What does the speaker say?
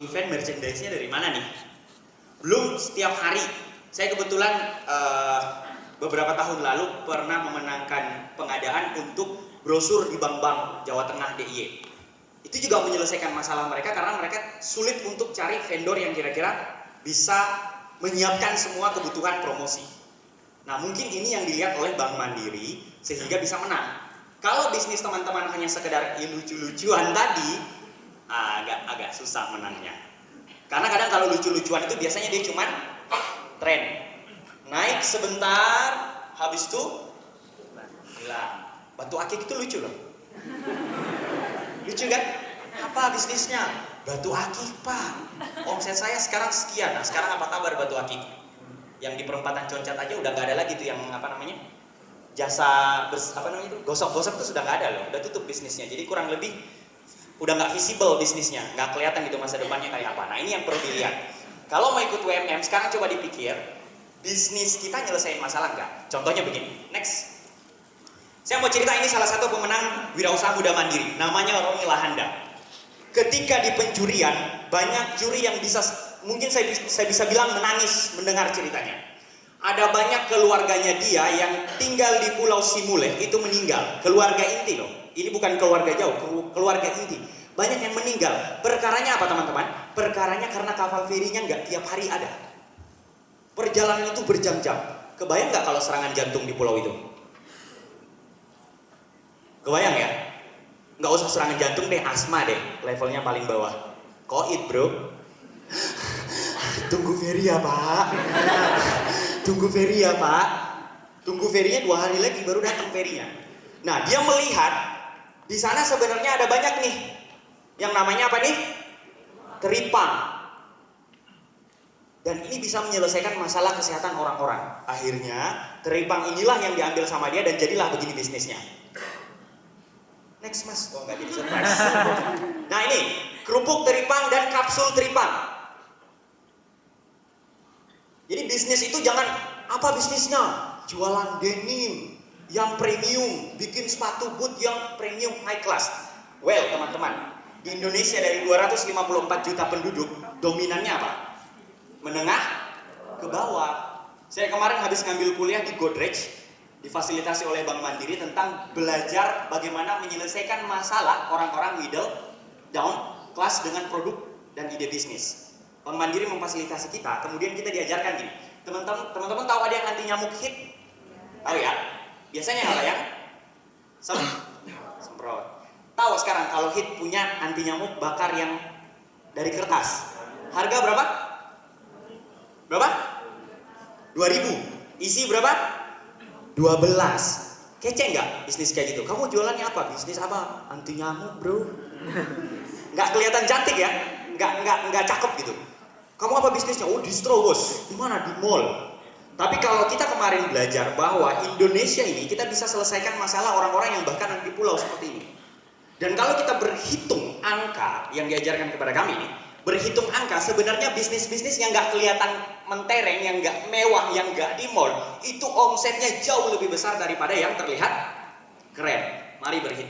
event merchandise-nya dari mana nih? Belum setiap hari. Saya kebetulan beberapa tahun lalu pernah memenangkan pengadaan untuk brosur di bank-bank Jawa Tengah DIY. Itu juga menyelesaikan masalah mereka karena mereka sulit untuk cari vendor yang kira-kira bisa menyiapkan semua kebutuhan promosi. Nah, mungkin ini yang dilihat oleh Bank Mandiri sehingga bisa menang. Kalau bisnis teman-teman hanya sekedar lucu-lucuan tadi, agak susah menangnya. Karena kadang kalau lucu-lucuan itu biasanya dia cuman tren. Naik sebentar, habis itu hilang. Batu akik itu lucu loh. Lucu kan? Apa bisnisnya? Batu akik, Pak. Omset saya sekarang sekian. Nah, sekarang apa kabar batu akik? Yang di perempatan Concat aja udah gak ada lagi tuh yang jasa gosok-gosok tuh sudah nggak ada loh, udah tutup bisnisnya. Jadi kurang lebih udah nggak visible bisnisnya, nggak kelihatan gitu masa depannya kayak apa. Nah, ini yang perlu dilihat. Kalau mau ikut UMM, sekarang coba dipikir bisnis kita nyelesain masalah nggak? Contohnya begini, next. Saya mau cerita, ini salah satu pemenang wirausaha muda mandiri, namanya Romi Lahanda. Ketika di penjurian, banyak juri yang mungkin saya bisa bilang menangis mendengar ceritanya. Ada banyak keluarganya dia yang tinggal di Pulau Simule itu meninggal. Keluarga inti loh. Ini bukan keluarga jauh, keluarga inti. Banyak yang meninggal. Perkaranya apa teman-teman? Perkaranya karena kapal ferinya nggak tiap hari ada. Perjalanan itu berjam-jam. Kebayang nggak kalau serangan jantung di pulau itu? Kebayang ya? Nggak usah serangan jantung deh, asma deh. Levelnya paling bawah. Koit bro. Tunggu feri ya pak. Tunggu feri ya pak. Tunggu ferinya 2 hari lagi baru datang ferinya. Nah, dia melihat di sana sebenarnya ada banyak nih yang namanya apa nih? Teripang. Dan ini bisa menyelesaikan masalah kesehatan orang-orang. Akhirnya teripang inilah yang diambil sama dia dan jadilah begini bisnisnya. Next mas. Oh, nggak jadi surprise. Nah, ini kerupuk teripang dan kapsul teripang. Jadi bisnis itu jangan, apa bisnisnya? Jualan denim yang premium, bikin sepatu boot yang premium high class. Well teman-teman, di Indonesia dari 254 juta penduduk, dominannya apa? Menengah ke bawah. Saya kemarin habis ngambil kuliah di Godrej, difasilitasi oleh Bank Mandiri tentang belajar bagaimana menyelesaikan masalah orang-orang middle down class dengan produk dan ide bisnis. Bank Mandiri memfasilitasi kita, kemudian kita diajarkan gini. Teman-teman tahu ada yang anti nyamuk hit? Tahu ya? Biasanya apa ya? Semprot. Tahu sekarang kalau hit punya anti nyamuk bakar yang dari kertas. Harga berapa? Berapa? 2.000. Isi berapa? 12. Kece nggak bisnis kayak gitu? Kamu jualannya apa? Bisnis apa? Anti nyamuk bro. Nggak kelihatan cantik ya? Nggak cakep gitu. Kamu apa bisnisnya? Oh, distro bos. Di mana? Di mall. Tapi kalau kita kemarin belajar bahwa Indonesia ini kita bisa selesaikan masalah orang-orang yang bahkan ada di pulau seperti ini. Dan kalau kita berhitung angka yang diajarkan kepada kami ini, berhitung angka sebenarnya bisnis-bisnis yang nggak kelihatan mentereng, yang nggak mewah, yang nggak di mall, itu omsetnya jauh lebih besar daripada yang terlihat keren. Mari berhitung.